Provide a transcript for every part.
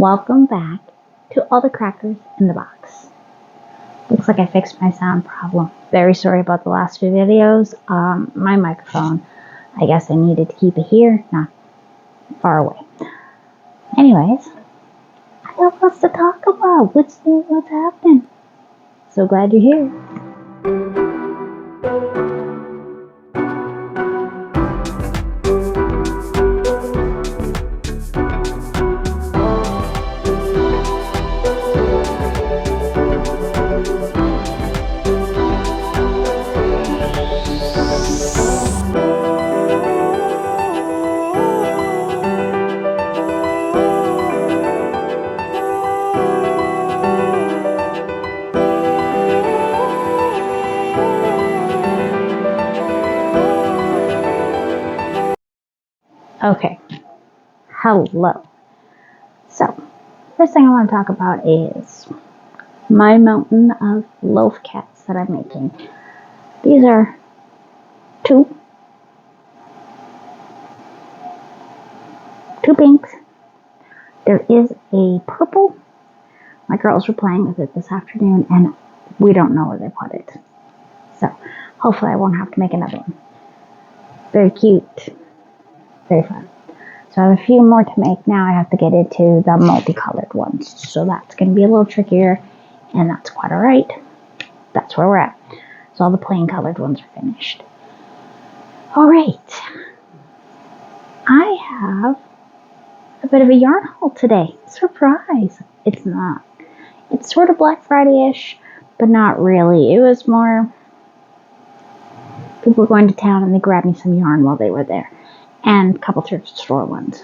Welcome back to all the crackers in the box. Looks like I fixed my sound problem. Very sorry about the last few videos. My microphone, I guess I needed to keep it here, not far away. Anyways, I have lots to talk about. What's new? What's happening? So glad you're here. Okay, hello. So, first thing I want to talk about is my mountain of loaf cats that I'm making. These are two pinks. There is a purple. My girls were playing with it this afternoon and we don't know where they put it. So, hopefully I won't have to make another one. Very cute. Very fun. So I have a few more to make. Now I have to get into the multicolored ones. So that's going to be a little trickier, and that's quite alright. That's where we're at. So all the plain colored ones are finished. Alright. I have a bit of a yarn haul today. Surprise! It's not. It's sort of Black Friday-ish, but not really. It was more people were going to town and they grabbed me some yarn while they were there. And a couple thrift store ones.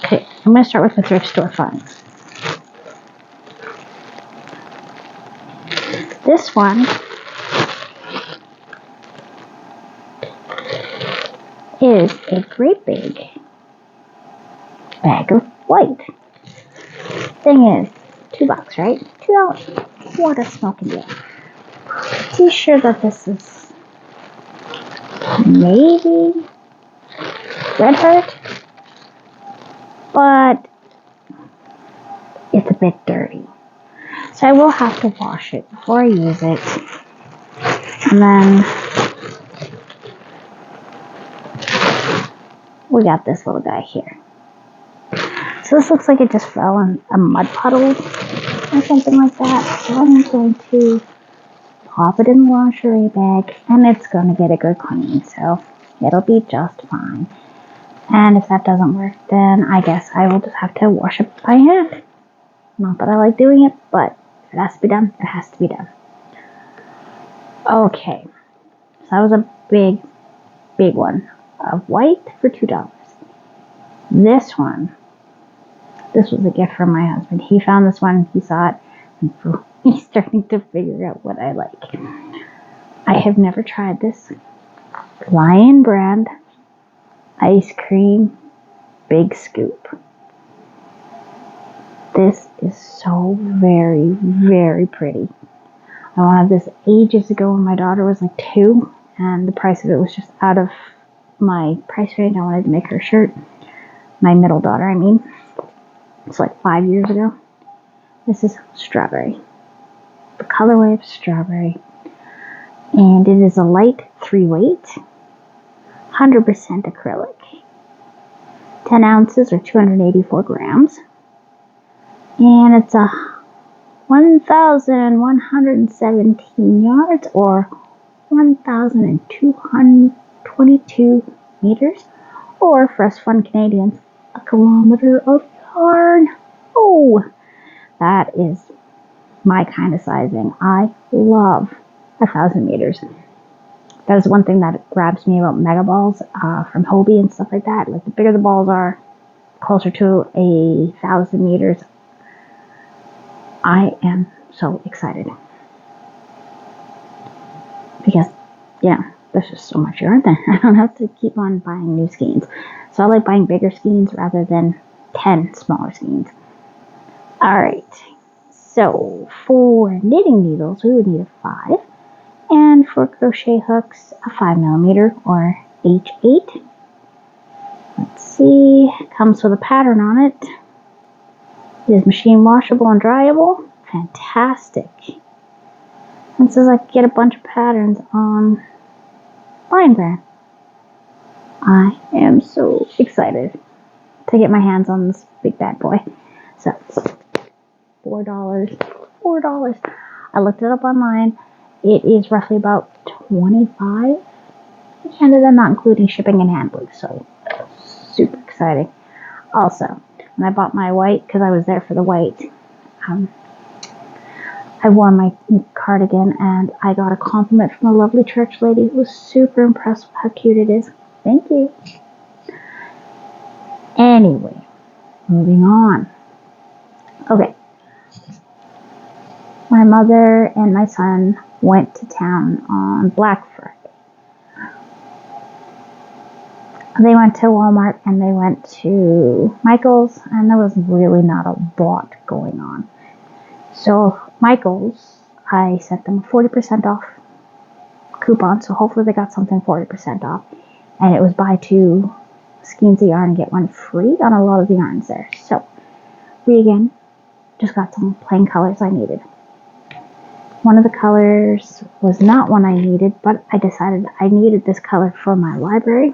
Okay, I'm going to start with the thrift store finds. This one is a great big bag of white. Thing is, $2, right? $2. What a smoking deal. Pretty sure that this is maybe Red Heart, but it's a bit dirty. So I will have to wash it before I use it. And then we got this little guy here. So this looks like it just fell in a mud puddle or something like that. So I'm going to pop it in the lingerie bag and it's going to get a good clean. So it'll be just fine. And if that doesn't work, then I guess I will just have to wash it by hand. Not that I like doing it, but if it has to be done, it has to be done. Okay, so that was a big one of white for $2. This one, this was a gift from my husband. He found this one, he saw it, and he's starting to figure out what I like. I have never tried this Lion brand ice cream big scoop. This is so very, very pretty. I wanted this ages ago when my daughter was like 2 and the price of it was just out of my price range. I wanted to make her a shirt. My middle daughter, I mean. It's like 5 years ago. This is strawberry. The colorway of strawberry. And it is a light 3-weight. 100% acrylic. 10 ounces or 284 grams. And it's a 1,117 yards or 1,222 meters. Or for us fun Canadians, a kilometer of yarn. Oh, that is my kind of sizing. I love 1,000 meters. That is one thing that grabs me about mega balls from Hobie and stuff like that. Like the bigger the balls are, closer to 1,000 meters. I am so excited. Because, yeah, there's just so much yarn there. I don't have to keep on buying new skeins. So I like buying bigger skeins rather than 10 smaller skeins. Alright, so for knitting needles, we would need a 5. And for crochet hooks, a 5mm or H8. Let's see, comes with a pattern on it. It is machine washable and dryable. Fantastic. And it says I can get a bunch of patterns on Lion Brand. I am so excited to get my hands on this big bad boy. So, $4. $4. I looked it up online. It is roughly about $25 in Canada, not including shipping and handling. So, super exciting. Also, when I bought my white, because I was there for the white, I wore my cardigan and I got a compliment from a lovely church lady who was super impressed with how cute it is. Thank you. Anyway, moving on. Okay. My mother and my son went to town on Black Friday. They went to Walmart and they went to Michael's, and there was really not a lot going on. So Michael's, I sent them a 40% off coupon, so hopefully they got something 40% off. And it was buy two skeins of yarn, get one free on a lot of the yarns there. So we again just got some plain colors I needed. One of the colors was not one I needed, but I decided I needed this color for my library.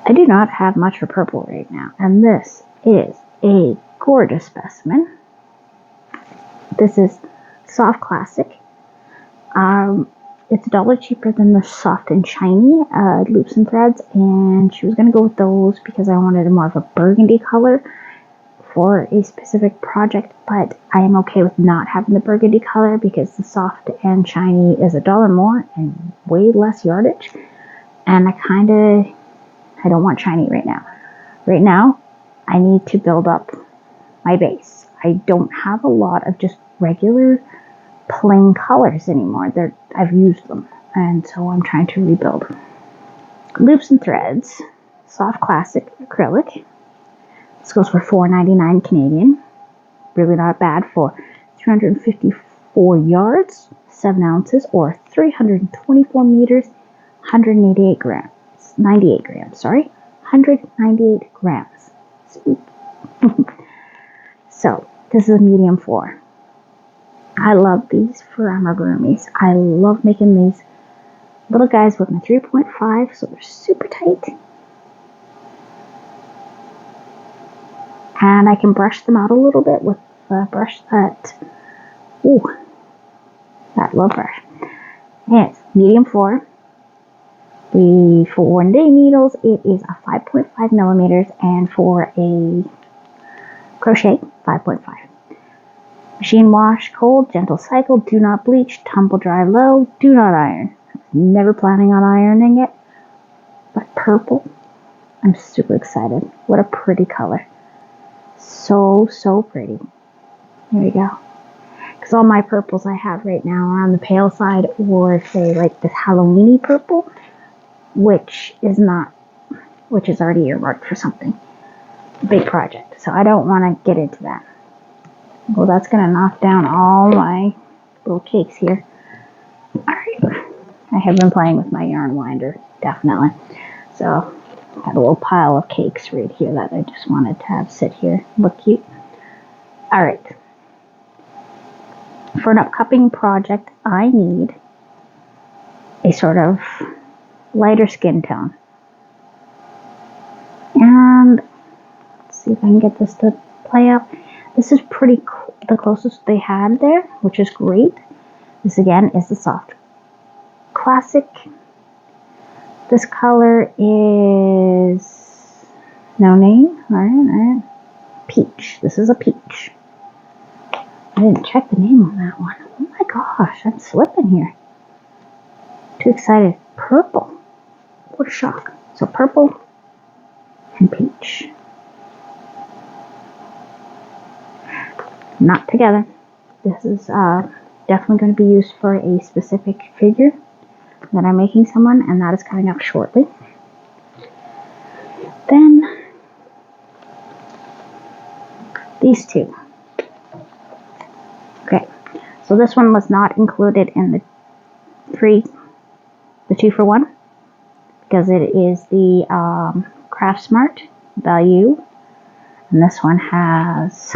I do not have much for purple right now, and this is a gorgeous specimen. This is Soft Classic. It's $1 cheaper than the Soft and Shiny loops and threads, and she was going to go with those because I wanted more of a burgundy color for a specific project, but I am okay with not having the burgundy color because the Soft and Shiny is $1 more and way less yardage, and I don't want shiny right now. Right now, I need to build up my base. I don't have a lot of just regular plain colors anymore. I've used them, and so I'm trying to rebuild. Loops and threads, Soft Classic acrylic. This goes for $4.99 Canadian. Really not bad for 354 yards, 7 ounces, or 324 meters, 188 grams. 98 grams, sorry. 198 grams. So, this is a medium 4. I love these for amigurumis. I love making these little guys with my 3.5, so they're super tight. And I can brush them out a little bit with the brush that love brush. And it's medium 4. For 1-day needles, it is a 5.5 millimeters, and for a crochet, 5.5. Machine wash, cold, gentle cycle, do not bleach, tumble dry low, do not iron. I'm never planning on ironing it, but purple, I'm super excited. What a pretty color. So, so pretty. There we go. Because all my purples I have right now are on the pale side, or say like this Halloweeny purple, which is already earmarked for something. Big project. So I don't want to get into that. Well, that's going to knock down all my little cakes here. Alright. I have been playing with my yarn winder, definitely. So, got a little pile of cakes right here that I just wanted to have sit here. Look cute. Alright. For an upcoming project, I need a sort of lighter skin tone. And let's see if I can get this to play out. This is the closest they had there, which is great. This again is the Soft Classic. This color is no name. Alright. Peach. This is a peach. I didn't check the name on that one. Oh my gosh, I'm slipping here. Too excited. Purple. What a shock. So purple and peach. Not together. This is definitely going to be used for a specific figure that I'm making someone, and that is coming up shortly. Then these two. Okay, so this one was not included in the 2-for-1 because it is the Craft Smart Value And this one has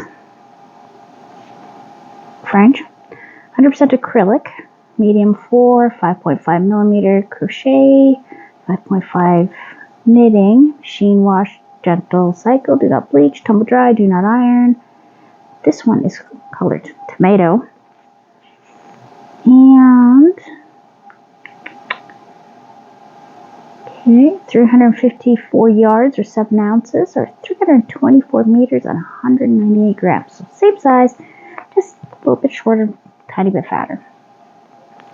French, 100% acrylic, medium 4, 5.5 millimeter crochet, 5.5 knitting, machine wash, gentle cycle, do not bleach, tumble dry, do not iron. This one is colored tomato. And okay, 354 yards or 7 ounces or 324 meters and 198 grams. So same size, just a little bit shorter, tiny bit fatter.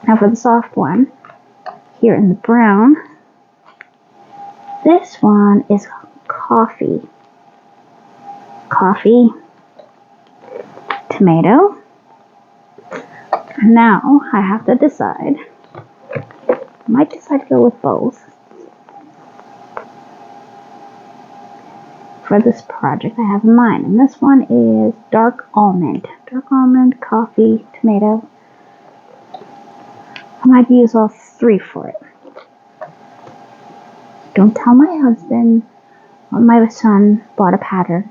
Now for the soft one, here in the brown, this one is coffee, tomato. Now I have to decide. I might decide to go with both for this project I have in mind. And this one is dark almond, coffee, tomato. I might use all 3 for it. Don't tell my husband. My son bought a pattern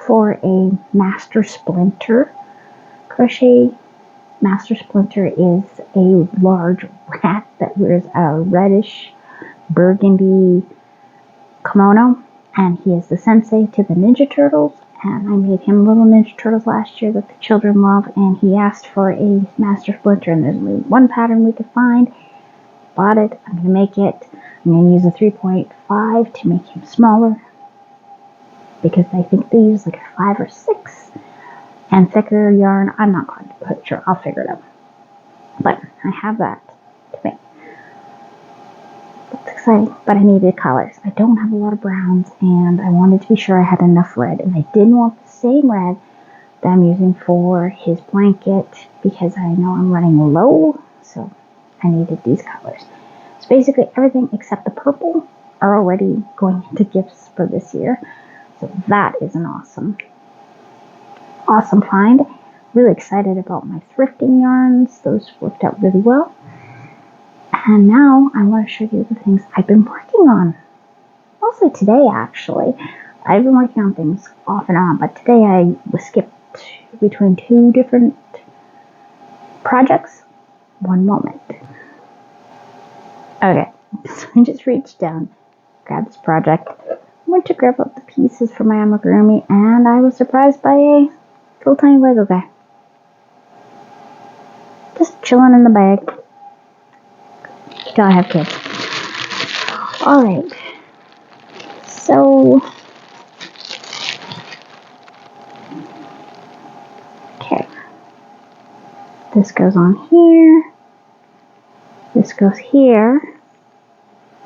for a Master Splinter crochet. Master Splinter is a large rat that wears a reddish burgundy kimono, and he is the sensei to the Ninja Turtles. And I made him little Ninja Turtles last year that the children love, and he asked for a Master Splinter, and there's only one pattern we could find. Bought it. I'm going to make it. I'm going to use a 3.5 to make him smaller, because I think they use like a 5 or 6 and thicker yarn. I'm not quite sure. I'll figure it out. But I have that to make. That's exciting. But I needed colors. I don't have a lot of browns, and I wanted to be sure I had enough red. And I didn't want the same red that I'm using for his blanket, because I know I'm running low. So I needed these colors. So basically everything except the purple are already going into gifts for this year. So that is an awesome find. Really excited about my thrifting yarns. Those worked out really well. And now I want to show you the things I've been working on. Mostly today, actually. I've been working on things off and on, but today I was skipped between 2 different projects. One moment. Okay, so I just reached down, grabbed this project, went to grab up the pieces for my amigurumi, and I was surprised by a little tiny Lego guy. Just chilling in the bag. Till I have kids. Alright. So, okay. This goes on here. This goes here.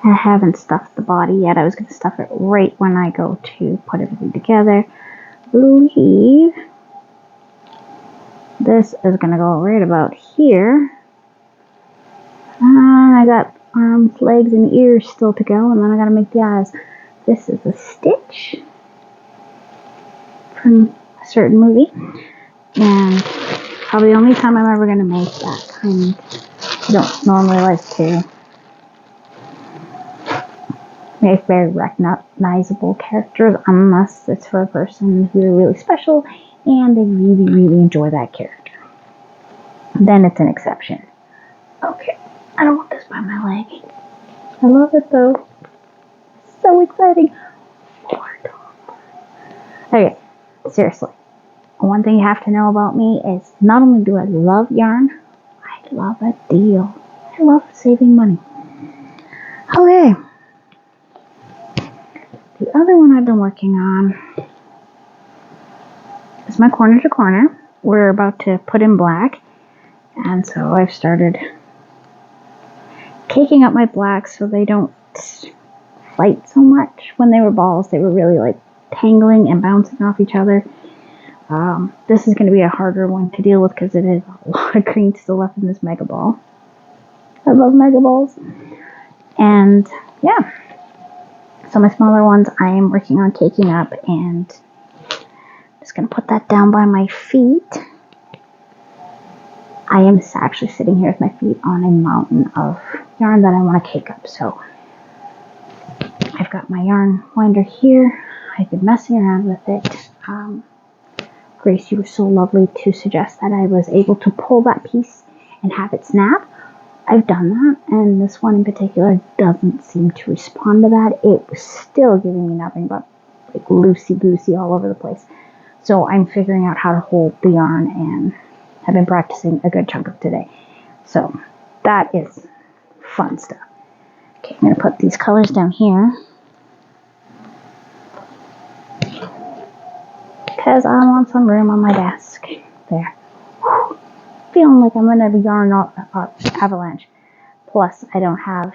I haven't stuffed the body yet. I was going to stuff it right when I go to put everything together. I believe this is going to go right about here. And I got arms, legs, and ears still to go, and then I got to make the eyes. This is a stitch from a certain movie, and probably the only time I'm ever going to make that kind. I don't normally like to make very recognizable characters unless it's for a person who are really special and they really, really enjoy that character. Then it's an exception. Okay, I don't want this by my leg. I love it though. So exciting. Okay, seriously. One thing you have to know about me is not only do I love yarn, I love a deal. I love saving money. Okay. The other one I've been working on is my corner to corner. We're about to put in black, and so I've started caking up my blacks so they don't fight so much. When they were balls, they were really like tangling and bouncing off each other. This is going to be a harder one to deal with because it is a lot of green still left in this mega ball. I love mega balls. And yeah. So my smaller ones I am working on caking up, and I'm just going to put that down by my feet. I am actually sitting here with my feet on a mountain of yarn that I want to cake up. So I've got my yarn winder here. I've been messing around with it. Grace, you were so lovely to suggest that I was able to pull that piece and have it snap. I've done that, and this one in particular doesn't seem to respond to that. It was still giving me nothing but like loosey-goosey all over the place. So I'm figuring out how to hold the yarn, and have been practicing a good chunk of today. So that is fun stuff. Okay, I'm going to put these colors down here because I want some room on my desk. There. Whew. Feeling like I'm going to yarn avalanche. Plus, I don't have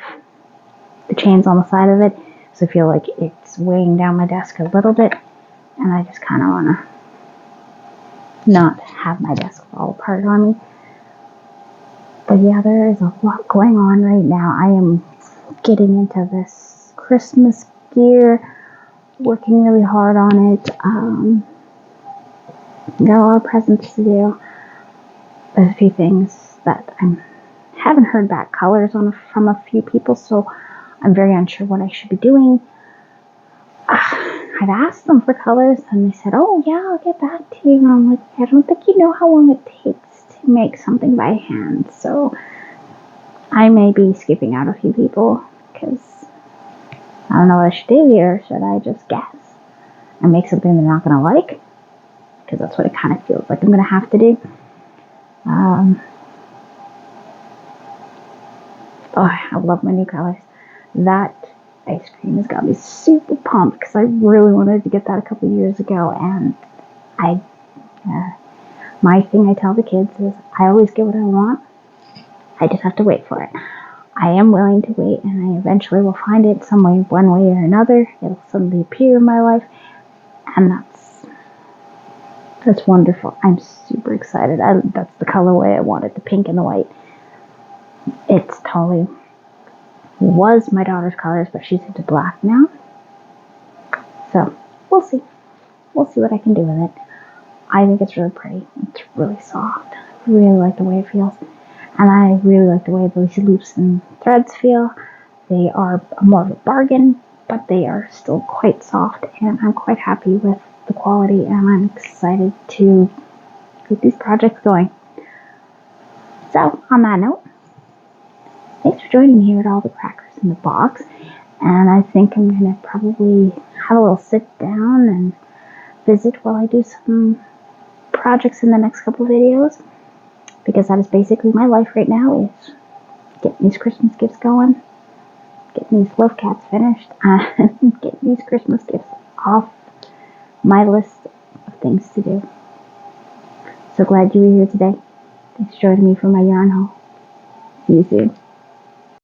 the chains on the side of it, so I feel like it's weighing down my desk a little bit, and I just kind of want to not have my desk fall apart on me. But yeah, there is a lot going on right now. I am getting into this Christmas gear, working really hard on it. Got a lot of presents to do. There's a few things that I haven't heard back colors on from a few people, so I'm very unsure what I should be doing. I've asked them for colors, and they said, "Oh yeah, I'll get back to you." And I'm like, I don't think you know how long it takes to make something by hand, so I may be skipping out a few people because I don't know what I should do here. Should I just guess and make something they're not going to like? Because that's what it kind of feels like I'm going to have to do. I love my new colors. That ice cream has got me super pumped because I really wanted to get that a couple years ago, and my thing I tell the kids is I always get what I want. I just have to wait for it. I am willing to wait, and I eventually will find it some way, one way or another. It'll suddenly appear in my life, and that's wonderful. I'm super excited. That's the colorway I wanted, the pink and the white. It's totally was my daughter's colors, but she's into black now. So we'll see. We'll see what I can do with it. I think it's really pretty. It's really soft. I really like the way it feels. And I really like the way these loops and threads feel. They are more of a bargain, but they are still quite soft, and I'm quite happy with the quality, and I'm excited to get these projects going. So, on that note, thanks for joining me here at All the Crackers in the Box, and I think I'm going to probably have a little sit down and visit while I do some projects in the next couple videos, because that is basically my life right now, is getting these Christmas gifts going, getting these love cats finished, and getting these Christmas gifts off my list of things to do. So glad you were here today. Thanks for joining me for my yarn haul. See you soon.